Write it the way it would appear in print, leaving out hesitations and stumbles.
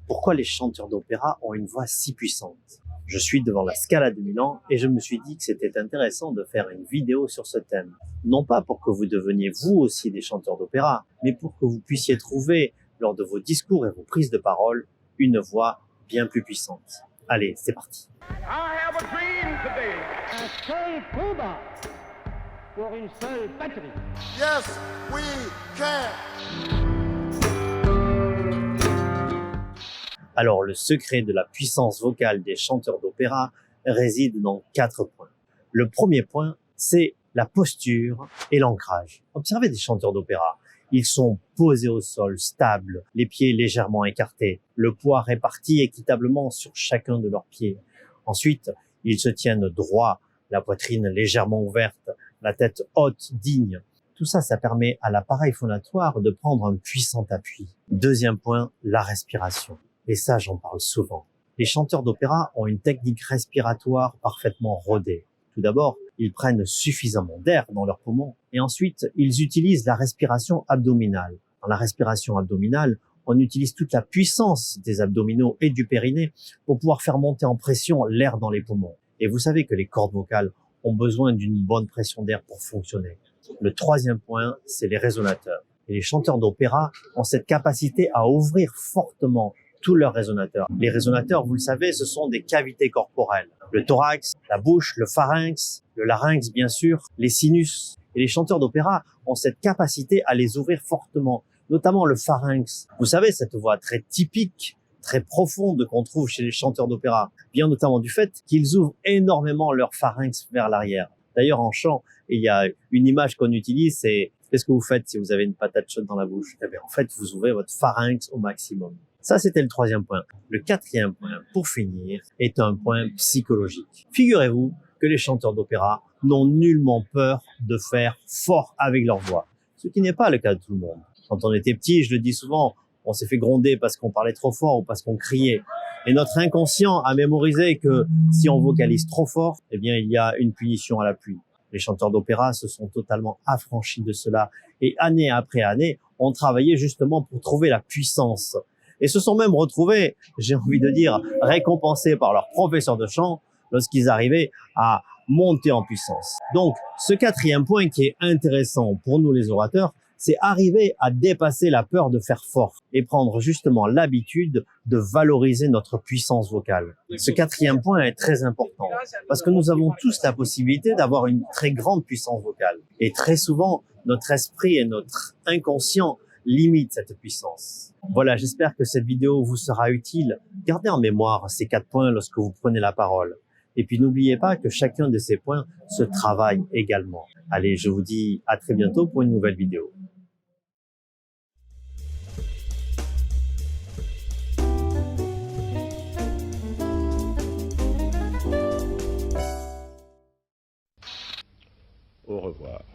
Pourquoi les chanteurs d'opéra ont une voix si puissante? Je suis devant la Scala de Milan et je me suis dit que c'était intéressant de faire une vidéo sur ce thème. Non pas pour que vous deveniez vous aussi des chanteurs d'opéra, mais pour que vous puissiez trouver, lors de vos discours et vos prises de parole, une voix bien plus puissante. Allez, c'est parti. I have a dream today. Un seul combat pour une seule patrie. Yes, we can. Alors, le secret de la puissance vocale des chanteurs d'opéra réside dans 4 points. Le premier point, c'est la posture et l'ancrage. Observez des chanteurs d'opéra. Ils sont posés au sol, stables, les pieds légèrement écartés, le poids réparti équitablement sur chacun de leurs pieds. Ensuite, ils se tiennent droit, la poitrine légèrement ouverte, la tête haute, digne. Tout ça, ça permet à l'appareil phonatoire de prendre un puissant appui. Deuxième point, la respiration. Et ça, j'en parle souvent. Les chanteurs d'opéra ont une technique respiratoire parfaitement rodée. Tout d'abord, ils prennent suffisamment d'air dans leurs poumons et ensuite, ils utilisent la respiration abdominale. Dans la respiration abdominale, on utilise toute la puissance des abdominaux et du périnée pour pouvoir faire monter en pression l'air dans les poumons. Et vous savez que les cordes vocales ont besoin d'une bonne pression d'air pour fonctionner. Le troisième point, c'est les résonateurs. Et les chanteurs d'opéra ont cette capacité à ouvrir fortement tous leurs résonateurs. Les résonateurs, vous le savez, ce sont des cavités corporelles. Le thorax, la bouche, le pharynx, le larynx bien sûr, les sinus. Et les chanteurs d'opéra ont cette capacité à les ouvrir fortement, notamment le pharynx. Vous savez, cette voix très typique, très profonde qu'on trouve chez les chanteurs d'opéra, vient notamment du fait qu'ils ouvrent énormément leur pharynx vers l'arrière. D'ailleurs, en chant, il y a une image qu'on utilise, c'est qu'est-ce que vous faites si vous avez une patate chaude dans la bouche? Eh bien, en fait, vous ouvrez votre pharynx au maximum. Ça, c'était le troisième point. Le quatrième point, pour finir, est un point psychologique. Figurez-vous que les chanteurs d'opéra n'ont nullement peur de faire fort avec leur voix, ce qui n'est pas le cas de tout le monde. Quand on était petit, je le dis souvent, on s'est fait gronder parce qu'on parlait trop fort ou parce qu'on criait. Et notre inconscient a mémorisé que si on vocalise trop fort, eh bien, il y a une punition à l'appui. Les chanteurs d'opéra se sont totalement affranchis de cela et année après année, ont travaillé justement pour trouver la puissance. Et se sont même retrouvés, j'ai envie de dire, récompensés par leur professeur de chant lorsqu'ils arrivaient à monter en puissance. Donc, ce quatrième point qui est intéressant pour nous les orateurs, c'est arriver à dépasser la peur de faire fort et prendre justement l'habitude de valoriser notre puissance vocale. Ce quatrième point est très important parce que nous avons tous la possibilité d'avoir une très grande puissance vocale. Et très souvent, notre esprit et notre inconscient limite cette puissance. Voilà, j'espère que cette vidéo vous sera utile. Gardez en mémoire ces 4 points lorsque vous prenez la parole. Et puis n'oubliez pas que chacun de ces points se travaille également. Allez, je vous dis à très bientôt pour une nouvelle vidéo. Au revoir.